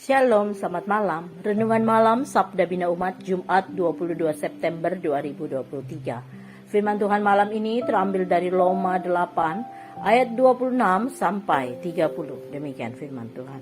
Shalom, selamat malam. Renungan malam Sabda Bina Umat Jumat 22 September 2023. Firman Tuhan malam ini terambil dari Roma 8 ayat 26 sampai 30. Demikian firman Tuhan.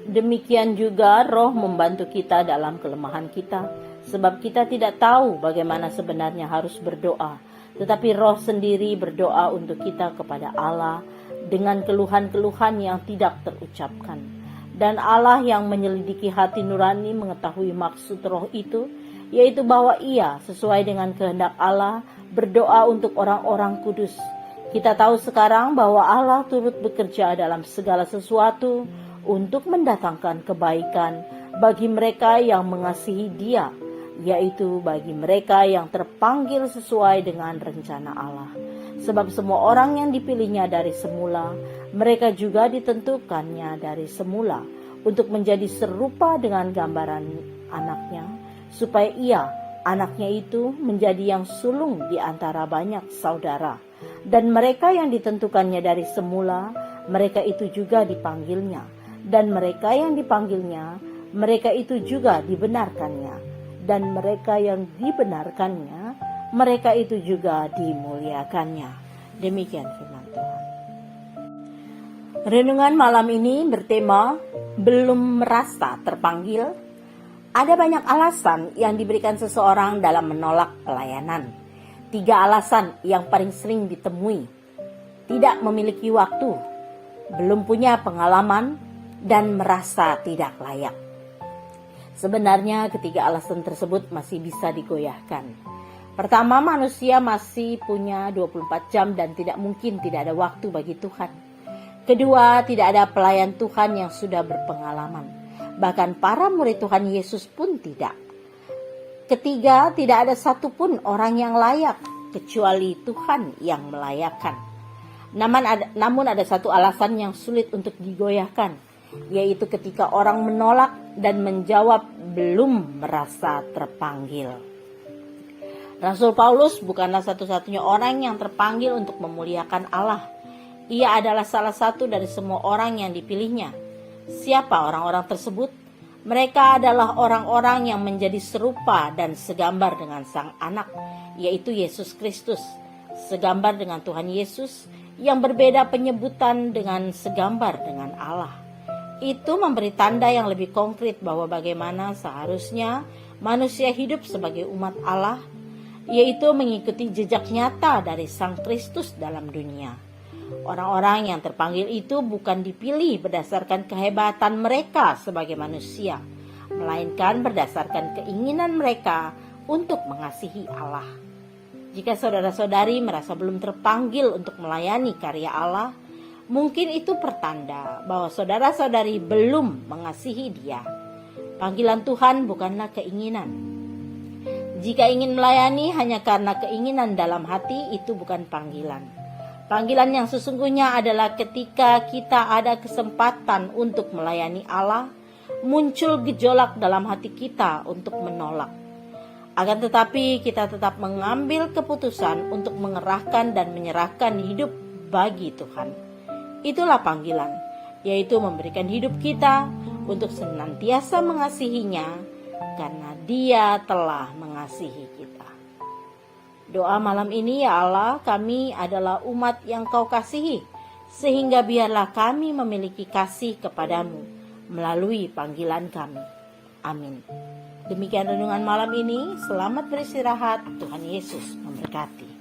Demikian juga Roh membantu kita dalam kelemahan kita, sebab kita tidak tahu bagaimana sebenarnya harus berdoa, tetapi Roh sendiri berdoa untuk kita kepada Allah dengan keluhan-keluhan yang tidak terucapkan. Dan Allah yang menyelidiki hati nurani mengetahui maksud Roh itu, yaitu bahwa Ia sesuai dengan kehendak Allah berdoa untuk orang-orang kudus. Kita tahu sekarang bahwa Allah turut bekerja dalam segala sesuatu untuk mendatangkan kebaikan bagi mereka yang mengasihi Dia, yaitu bagi mereka yang terpanggil sesuai dengan rencana Allah. Sebab semua orang yang dipilihnya dari semula, mereka juga ditentukannya dari semula untuk menjadi serupa dengan gambaran anaknya, supaya ia, anaknya itu, menjadi yang sulung di antara banyak saudara. Dan mereka yang ditentukannya dari semula, mereka itu juga dipanggilnya. Dan mereka yang dipanggilnya, mereka itu juga dibenarkannya. Dan mereka yang dibenarkannya, mereka itu juga dimuliakannya. Demikian firman Tuhan. Renungan malam ini bertema belum merasa terpanggil. Ada banyak alasan yang diberikan seseorang dalam menolak pelayanan. 3 alasan yang paling sering ditemui: tidak memiliki waktu, belum punya pengalaman, dan merasa tidak layak. Sebenarnya ketiga alasan tersebut masih bisa digoyahkan. Pertama, manusia masih punya 24 jam dan tidak mungkin tidak ada waktu bagi Tuhan. Kedua, tidak ada pelayan Tuhan yang sudah berpengalaman. Bahkan para murid Tuhan Yesus pun tidak. Ketiga, tidak ada satupun orang yang layak kecuali Tuhan yang melayakkan. Namun ada satu alasan yang sulit untuk digoyahkan, yaitu ketika orang menolak dan menjawab belum merasa terpanggil. Rasul Paulus bukanlah satu-satunya orang yang terpanggil untuk memuliakan Allah. Ia adalah salah satu dari semua orang yang dipilihnya. Siapa orang-orang tersebut? Mereka adalah orang-orang yang menjadi serupa dan segambar dengan Sang Anak, yaitu Yesus Kristus. Segambar dengan Tuhan Yesus, yang berbeda penyebutan dengan segambar dengan Allah. Itu memberi tanda yang lebih konkret bahwa bagaimana seharusnya manusia hidup sebagai umat Allah, yaitu mengikuti jejak nyata dari Sang Kristus dalam dunia. Orang-orang yang terpanggil itu bukan dipilih berdasarkan kehebatan mereka sebagai manusia, melainkan berdasarkan keinginan mereka untuk mengasihi Allah. Jika saudara-saudari merasa belum terpanggil untuk melayani karya Allah, mungkin itu pertanda bahwa saudara-saudari belum mengasihi Dia. Panggilan Tuhan bukanlah keinginan. Jika ingin melayani hanya karena keinginan dalam hati, itu bukan panggilan. Panggilan yang sesungguhnya adalah ketika kita ada kesempatan untuk melayani Allah, muncul gejolak dalam hati kita untuk menolak. Akan tetapi kita tetap mengambil keputusan untuk mengerahkan dan menyerahkan hidup bagi Tuhan. Itulah panggilan, yaitu memberikan hidup kita untuk senantiasa mengasihinya, karena Dia telah mengasihi kita. Doa malam ini, ya Allah, kami adalah umat yang Kau kasihi, sehingga biarlah kami memiliki kasih kepadamu melalui panggilan kami. Amin. Demikian renungan malam ini. Selamat beristirahat. Tuhan Yesus memberkati.